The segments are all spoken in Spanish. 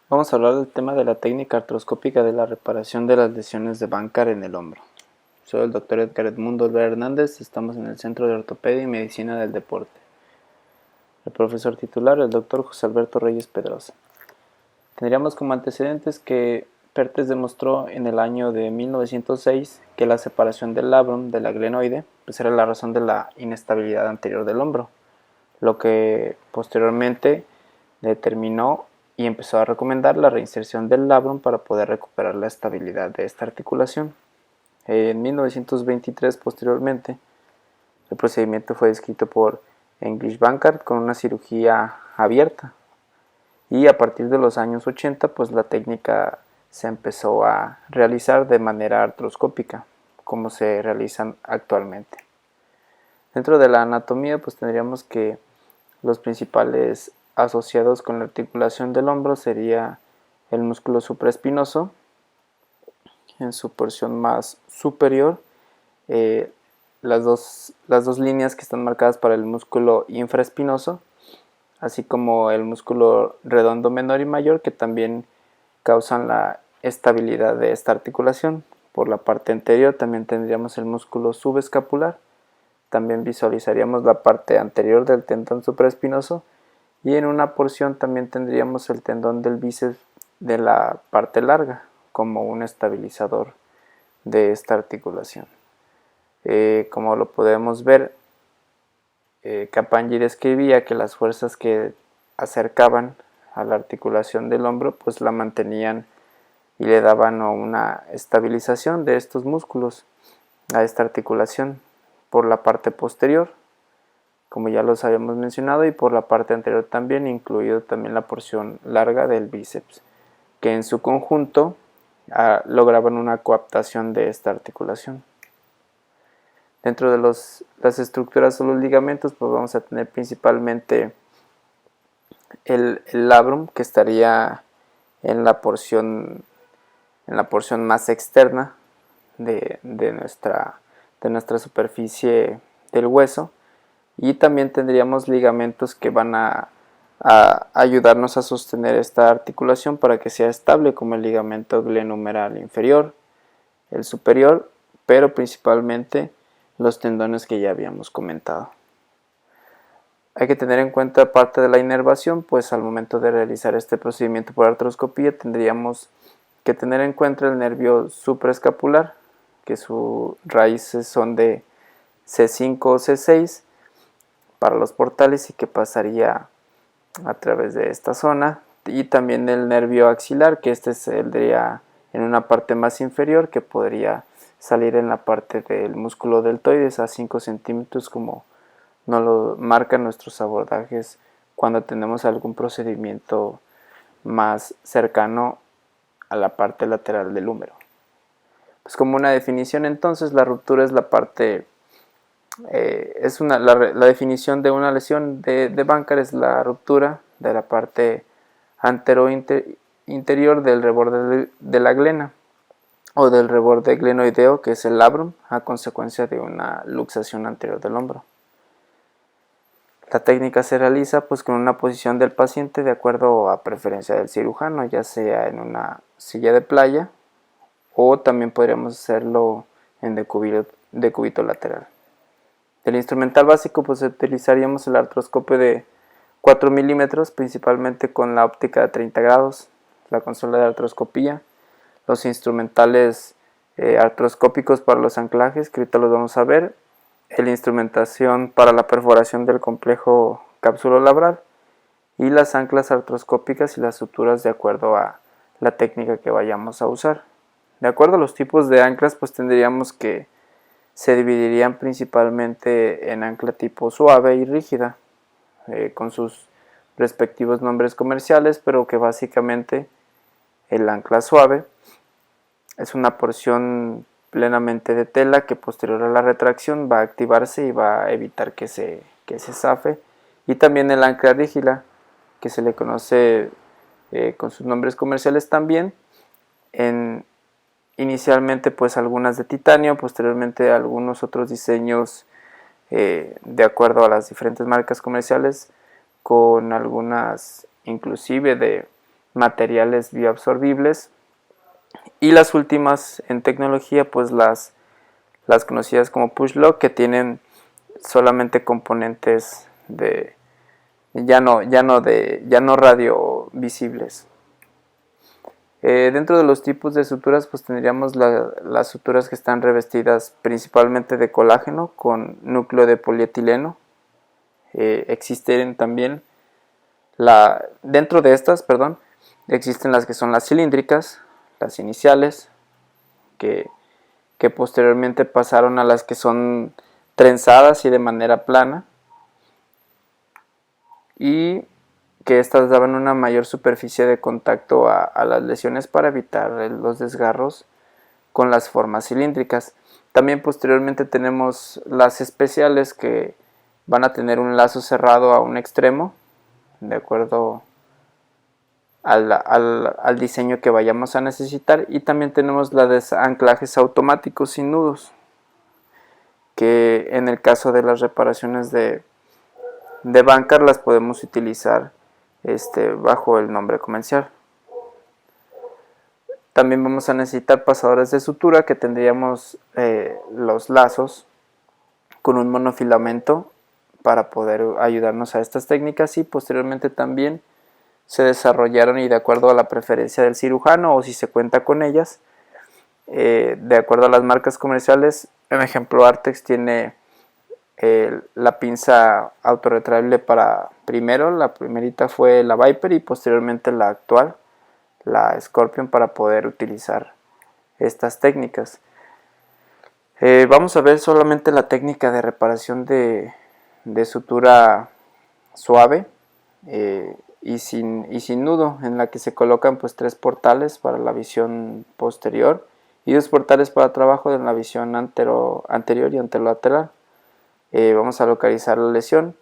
Vamos a hablar del tema de la técnica artroscópica de la reparación de las lesiones de Bancar en el hombro. Soy el Dr. Edgar Edmundo Olvera Hernández, estamos en el Centro de Ortopedia y Medicina del Deporte. El profesor titular, el Dr. José Alberto Reyes Pedrosa. Tendríamos como antecedentes que Perthes demostró en el año de 1906 que la separación del labrum de la glenoide pues era la razón de la inestabilidad anterior del hombro, lo que posteriormente determinó y empezó a recomendar la reinserción del labrum para poder recuperar la estabilidad de esta articulación. En 1923, posteriormente, el procedimiento fue descrito por English Bankart con una cirugía abierta, y a partir de los años 80 pues la técnica se empezó a realizar de manera artroscópica, como se realizan actualmente. Dentro de la anatomía pues tendríamos que los principales asociados con la articulación del hombro sería el músculo supraespinoso en su porción más superior, eh, las dos líneas que están marcadas para el músculo infraespinoso, así como el músculo redondo menor y mayor, que también causan la estabilidad de esta articulación. Por la parte anterior también tendríamos el músculo subescapular, también visualizaríamos la parte anterior del tendón supraespinoso, y en una porción también tendríamos el tendón del bíceps de la parte larga como un estabilizador de esta articulación. Como lo podemos ver, Capangir escribía que las fuerzas que acercaban a la articulación del hombro pues la mantenían y le daban una estabilización de estos músculos a esta articulación por la parte posterior, como ya los habíamos mencionado, y por la parte anterior también, incluido también la porción larga del bíceps, que en su conjunto lograban una coaptación de esta articulación. Dentro de las estructuras o los ligamentos pues vamos a tener principalmente el labrum, que estaría en la porción más externa de nuestra superficie del hueso, y también tendríamos ligamentos que van a ayudarnos a sostener esta articulación para que sea estable, como el ligamento glenohumeral inferior, el superior, pero principalmente los tendones que ya habíamos comentado. Hay que tener en cuenta parte de la inervación, pues al momento de realizar este procedimiento por artroscopía tendríamos que tener en cuenta el nervio supraescapular, que sus raíces son de C5 o C6 para los portales y que pasaría a través de esta zona, y también el nervio axilar, que este saldría en una parte más inferior, que podría salir en la parte del músculo deltoides a 5 centímetros, como nos lo marcan nuestros abordajes cuando tenemos algún procedimiento más cercano a la parte lateral del húmero. Pues como una definición, entonces la ruptura es la parte la definición de una lesión de Bankart es la ruptura de la parte antero-interior del reborde de la glena o del reborde glenoideo, que es el labrum, a consecuencia de una luxación anterior del hombro. La técnica se realiza pues con una posición del paciente de acuerdo a preferencia del cirujano, ya sea en una silla de playa o también podríamos hacerlo en decúbito lateral. El instrumental básico pues utilizaríamos el artroscopio de 4 milímetros, principalmente con la óptica de 30 grados, la consola de artroscopía, los instrumentales artroscópicos para los anclajes, que ahorita los vamos a ver, la instrumentación para la perforación del complejo cápsulo-labral y las anclas artroscópicas y las suturas de acuerdo a la técnica que vayamos a usar. De acuerdo a los tipos de anclas pues tendríamos que se dividirían principalmente en ancla tipo suave y rígida, con sus respectivos nombres comerciales, pero que básicamente el ancla suave es una porción plenamente de tela que posterior a la retracción va a activarse y va a evitar que se zafe, y también el ancla rígida, que se le conoce con sus nombres comerciales también, inicialmente pues algunas de titanio, posteriormente algunos otros diseños de acuerdo a las diferentes marcas comerciales, con algunas inclusive materiales bioabsorbibles, y las últimas en tecnología, pues las conocidas como push lock, que tienen solamente componentes de ya no radio visibles. Dentro de los tipos de suturas, pues tendríamos las suturas que están revestidas principalmente de colágeno con núcleo de polietileno. Existen también dentro de estas, existen las que son las cilíndricas, las iniciales, que posteriormente pasaron a las que son trenzadas y de manera plana, y que estas daban una mayor superficie de contacto a las lesiones para evitar los desgarros con las formas cilíndricas. También posteriormente tenemos las especiales, que van a tener un lazo cerrado a un extremo de acuerdo al diseño que vayamos a necesitar, y también tenemos las de anclajes automáticos sin nudos, que en el caso de las reparaciones de bancar las podemos utilizar bajo el nombre comercial. También vamos a necesitar pasadores de sutura, que tendríamos los lazos con un monofilamento para poder ayudarnos a estas técnicas, y posteriormente también se desarrollaron, y de acuerdo a la preferencia del cirujano o si se cuenta con ellas, de acuerdo a las marcas comerciales. En ejemplo, Artex tiene la pinza autorretraíble para la primerita fue la Viper, y posteriormente la actual, la Scorpion, para poder utilizar estas técnicas. Vamos a ver solamente la técnica de reparación de sutura suave y sin nudo, en la que se colocan pues 3 portales para la visión posterior y 2 portales para trabajo en la visión anterior y anterolateral. Vamos a localizar la lesión,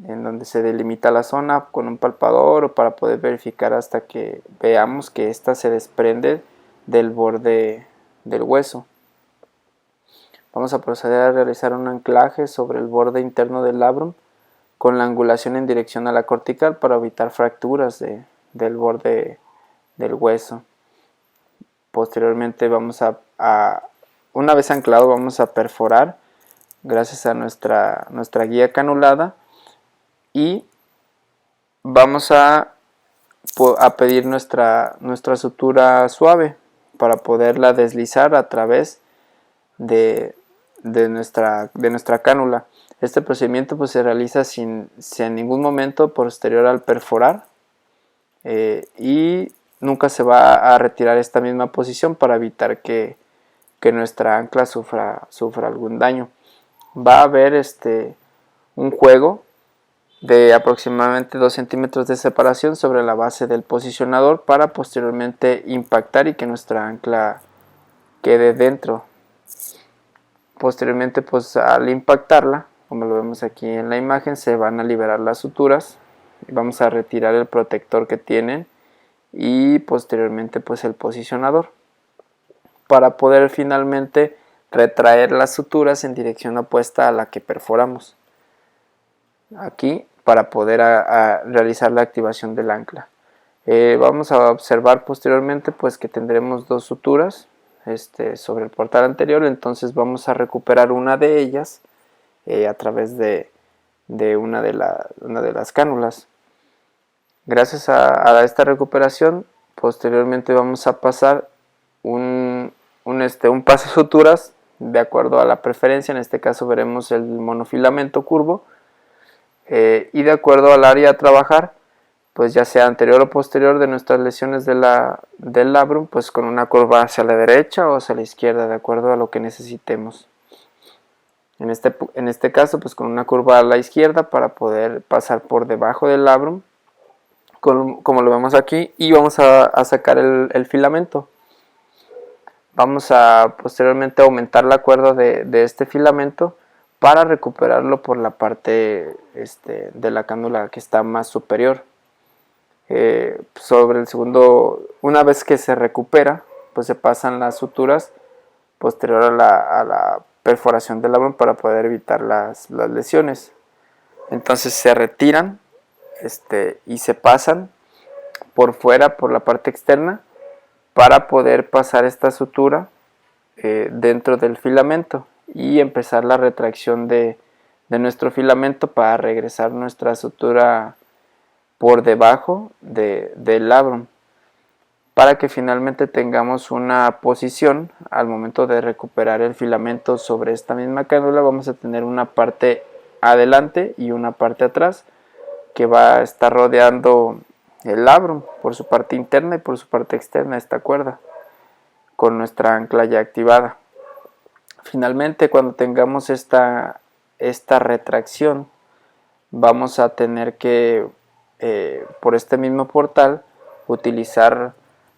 en donde se delimita la zona con un palpador, o para poder verificar hasta que veamos que ésta se desprende del borde del hueso. Vamos a proceder a realizar un anclaje sobre el borde interno del labrum con la angulación en dirección a la cortical para evitar fracturas del borde del hueso. Posteriormente una vez anclado, vamos a perforar gracias a nuestra guía canulada, y vamos a pedir nuestra sutura suave para poderla deslizar a través de nuestra cánula. Este procedimiento pues se realiza sin en ningún momento posterior al perforar, y nunca se va a retirar esta misma posición para evitar que nuestra ancla sufra algún daño. Va a haber un juego de aproximadamente 2 centímetros de separación sobre la base del posicionador para posteriormente impactar y que nuestra ancla quede dentro. Posteriormente, pues al impactarla, como lo vemos aquí en la imagen, se van a liberar las suturas y vamos a retirar el protector que tienen, y posteriormente pues el posicionador, para poder finalmente retraer las suturas en dirección opuesta a la que perforamos aquí, para poder realizar la activación del ancla. Vamos a observar posteriormente pues que tendremos 2 suturas sobre el portal anterior, entonces vamos a recuperar una de ellas a través de una de las cánulas. Gracias a esta recuperación, posteriormente vamos a pasar un pase suturas de acuerdo a la preferencia. En este caso veremos el monofilamento curvo, y de acuerdo al área a trabajar, pues ya sea anterior o posterior de nuestras lesiones del labrum, pues con una curva hacia la derecha o hacia la izquierda, de acuerdo a lo que necesitemos. En este caso, pues con una curva a la izquierda para poder pasar por debajo del labrum, como lo vemos aquí, y vamos a sacar el filamento. Vamos a posteriormente aumentar la cuerda de este filamento para recuperarlo por la parte de la cánula que está más superior. Sobre el segundo, una vez que se recupera, pues se pasan las suturas posterior a la perforación del labrum para poder evitar las lesiones. Entonces se retiran y se pasan por fuera, por la parte externa, para poder pasar esta sutura dentro del filamento y empezar la retracción de nuestro filamento para regresar nuestra sutura por debajo del labrum, para que finalmente tengamos una posición al momento de recuperar el filamento sobre esta misma cánula. Vamos a tener una parte adelante y una parte atrás que va a estar rodeando el labrum por su parte interna y por su parte externa esta cuerda con nuestra ancla ya activada. Finalmente, cuando tengamos esta retracción, vamos a tener que por este mismo portal utilizar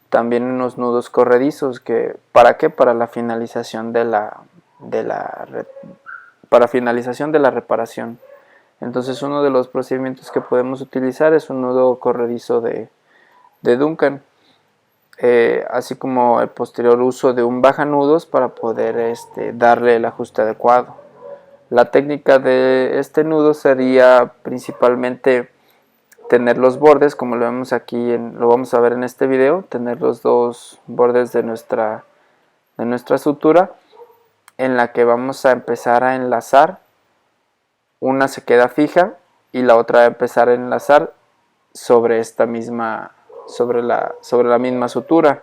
también unos nudos corredizos que ¿para qué? Para la finalización de la reparación. Entonces uno de los procedimientos que podemos utilizar es un nudo corredizo de Duncan, así como el posterior uso de un bajanudos para poder darle el ajuste adecuado. La técnica de este nudo sería principalmente tener los bordes, como lo vemos aquí, lo vamos a ver en este video, tener los dos bordes de nuestra sutura, en la que vamos a empezar a enlazar. Una se queda fija y la otra va a empezar a enlazar sobre esta misma, sobre la misma sutura,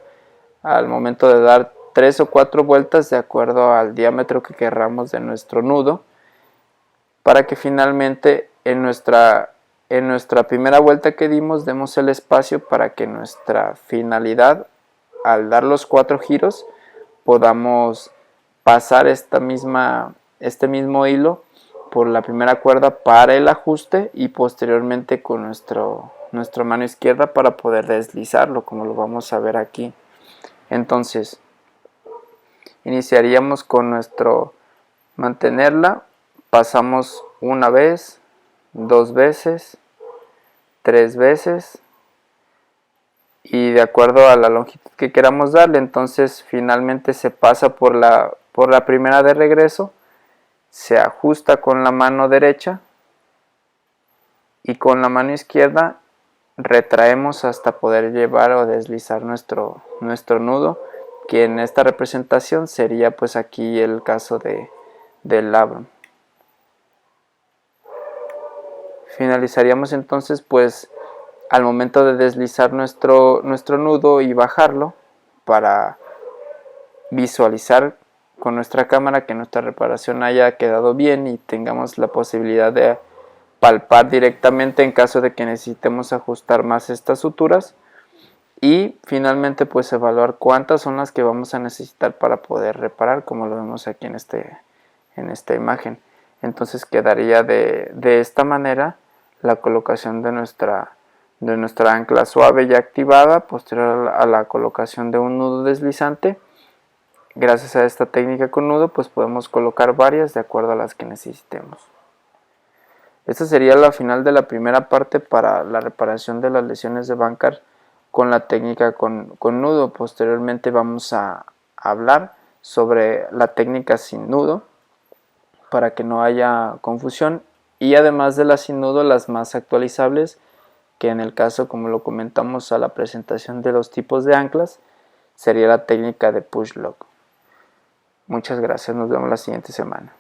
al momento de dar 3 o 4 vueltas de acuerdo al diámetro que querramos de nuestro nudo, para que finalmente en nuestra primera vuelta que demos el espacio para que nuestra finalidad, al dar los 4 giros, podamos pasar este mismo hilo por la primera cuerda para el ajuste y posteriormente con nuestra mano izquierda para poder deslizarlo, como lo vamos a ver aquí. Entonces iniciaríamos con mantenerla, pasamos una vez, 2 veces, 3 veces, y de acuerdo a la longitud que queramos darle, entonces finalmente se pasa por la primera de regreso, se ajusta con la mano derecha y con la mano izquierda retraemos hasta poder llevar o deslizar nuestro nudo, que en esta representación sería pues aquí el caso del labrum. Finalizaríamos entonces pues al momento de deslizar nuestro nudo y bajarlo para visualizar con nuestra cámara que nuestra reparación haya quedado bien y tengamos la posibilidad de palpar directamente en caso de que necesitemos ajustar más estas suturas, y finalmente pues evaluar cuántas son las que vamos a necesitar para poder reparar, como lo vemos aquí en esta imagen. Entonces quedaría de esta manera la colocación de nuestra ancla suave ya activada, posterior a la colocación de un nudo deslizante. Gracias a esta técnica con nudo pues podemos colocar varias de acuerdo a las que necesitemos. Esta sería la final de la primera parte para la reparación de las lesiones de Bankart con la técnica con nudo. Posteriormente vamos a hablar sobre la técnica sin nudo para que no haya confusión, y además de la sin nudo, las más actualizables, que en el caso, como lo comentamos a la presentación de los tipos de anclas, sería la técnica de push lock. Muchas gracias, nos vemos la siguiente semana.